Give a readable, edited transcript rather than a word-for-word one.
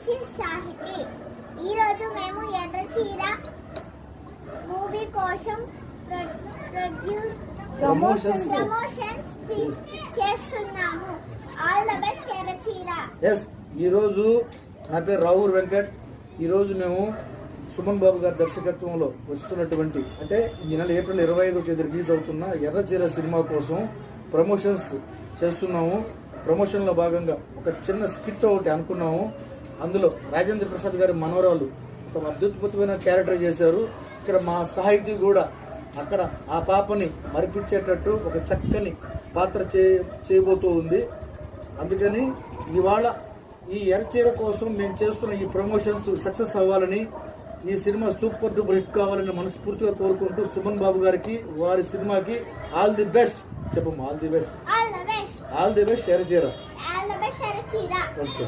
This Sahiti. ఈరోజు మేము ఎర్ర చీర మూవీ కోసం ప్రమోషన్స్ చేస్తున్నాము. ఆల్ ద బెస్ట్ ఎర్ర చీర. ఎస్, ఈరోజు నా పేరు రావూర్ వెంకట్. ఈరోజు మేము సుమన్ బాబు గారి దర్శకత్వంలో వస్తున్నటువంటి అంటే ఈ నెల ఏప్రిల్ 25వ తేదీ రిలీజ్ అవుతున్న ఎర్ర చీర సినిమా కోసం ప్రమోషన్స్ చేస్తున్నాము. ప్రమోషన్లో భాగంగా ఒక చిన్న స్కిట్ ఒకటి అనుకున్నాము. అందులో రాజేంద్ర ప్రసాద్ గారి మనవరాలు ఒక అద్భుతమైన క్యారెక్టర్ చేశారు. ఇక్కడ మా సాహితీ కూడా అక్కడ ఆ పాపని మరిపించేటట్టు ఒక చక్కని పాత్ర చేయబోతూ ఉంది. అందుకని ఇవాళ ఈ ఎర్రచీర కోసం మేము చేస్తున్న ఈ ప్రమోషన్స్ సక్సెస్ అవ్వాలని, ఈ సినిమా సూపర్ డూపర్ హిట్ కావాలని మనస్ఫూర్తిగా కోరుకుంటూ సుమన్ బాబు గారికి వారి సినిమాకి ఆల్ ది బెస్ట్ చెప్పమ్మా. ఆల్ ది బెస్ట్ ఎర్రచీర. ఆల్ ద బెస్ట్ ఎర్ర చీర. ఓకే.